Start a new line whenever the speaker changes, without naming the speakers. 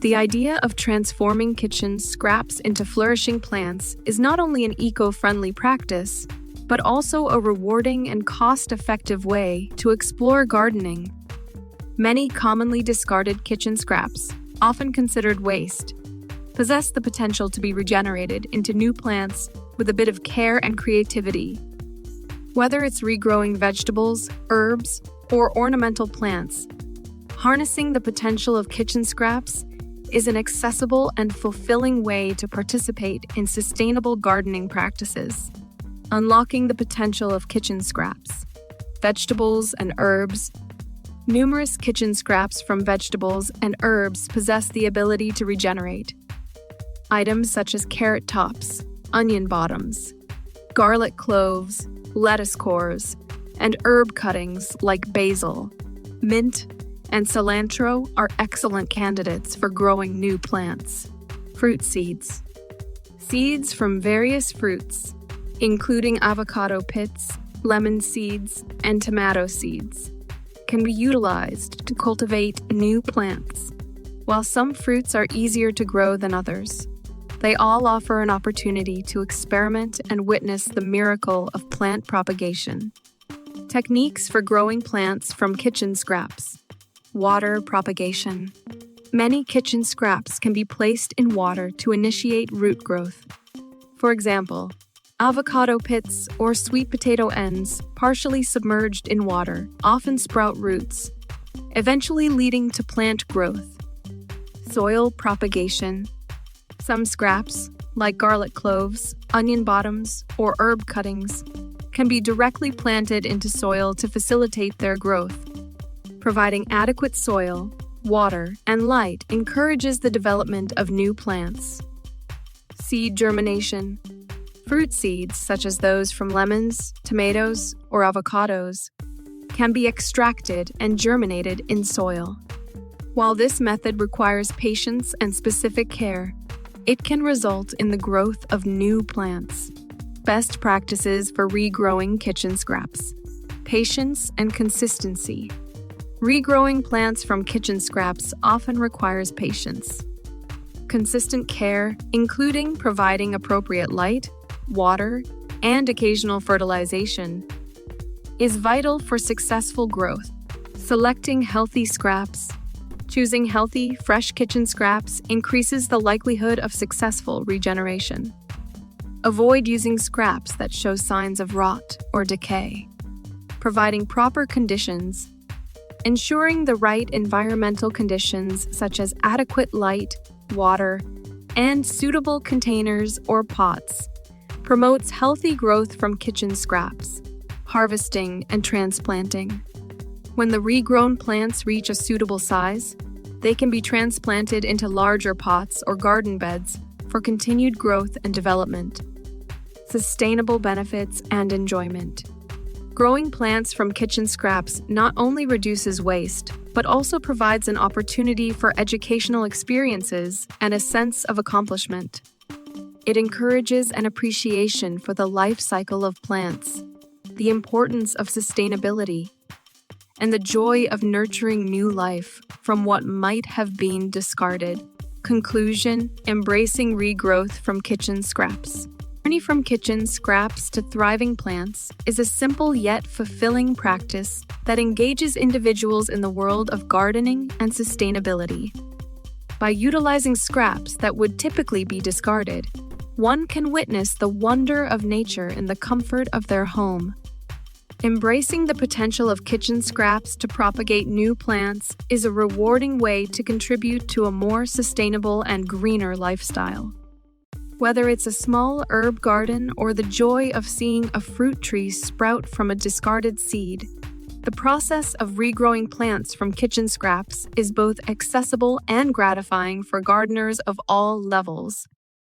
The idea of transforming kitchen scraps into flourishing plants is not only an eco-friendly practice, but also a rewarding and cost-effective way to explore gardening. Many commonly discarded kitchen scraps, often considered waste, possess the potential to be regenerated into new plants with a bit of care and creativity. Whether it's regrowing vegetables, herbs, or ornamental plants, harnessing the potential of kitchen scraps is an accessible and fulfilling way to participate in sustainable gardening practices. Unlocking the potential of kitchen scraps, vegetables and herbs. Numerous kitchen scraps from vegetables and herbs possess the ability to regenerate. Items such as carrot tops, onion bottoms, garlic cloves, lettuce cores, and herb cuttings like basil, mint, and cilantro are excellent candidates for growing new plants. Fruit seeds. Seeds from various fruits, including avocado pits, lemon seeds, and tomato seeds, can be utilized to cultivate new plants. While some fruits are easier to grow than others, they all offer an opportunity to experiment and witness the miracle of plant propagation. Techniques for growing plants from kitchen scraps. Water propagation. Many kitchen scraps can be placed in water to initiate root growth. For example, avocado pits or sweet potato ends partially submerged in water often sprout roots, eventually leading to plant growth. Soil propagation. Some scraps, like garlic cloves, onion bottoms, or herb cuttings, can be directly planted into soil to facilitate their growth. Providing adequate soil, water, and light encourages the development of new plants. Seed germination. Fruit seeds, such as those from lemons, tomatoes, or avocados, can be extracted and germinated in soil. While this method requires patience and specific care, it can result in the growth of new plants. Best practices for regrowing kitchen scraps. Patience and consistency. Regrowing plants from kitchen scraps often requires patience. Consistent care, including providing appropriate light, water, and occasional fertilization, is vital for successful growth. Selecting healthy scraps. Choosing healthy, fresh kitchen scraps increases the likelihood of successful regeneration. Avoid using scraps that show signs of rot or decay. Providing proper conditions. Ensuring the right environmental conditions such as adequate light, water, and suitable containers or pots promotes healthy growth from kitchen scraps. Harvesting and transplanting. When the regrown plants reach a suitable size, they can be transplanted into larger pots or garden beds for continued growth and development. Sustainable benefits and enjoyment. Growing plants from kitchen scraps not only reduces waste, but also provides an opportunity for educational experiences and a sense of accomplishment. It encourages an appreciation for the life cycle of plants, the importance of sustainability, and the joy of nurturing new life from what might have been discarded. Conclusion: embracing regrowth from kitchen scraps. The journey from kitchen scraps to thriving plants is a simple yet fulfilling practice that engages individuals in the world of gardening and sustainability. By utilizing scraps that would typically be discarded, one can witness the wonder of nature in the comfort of their home. Embracing the potential of kitchen scraps to propagate new plants is a rewarding way to contribute to a more sustainable and greener lifestyle. Whether it's a small herb garden or the joy of seeing a fruit tree sprout from a discarded seed, the process of regrowing plants from kitchen scraps is both accessible and gratifying for gardeners of all levels.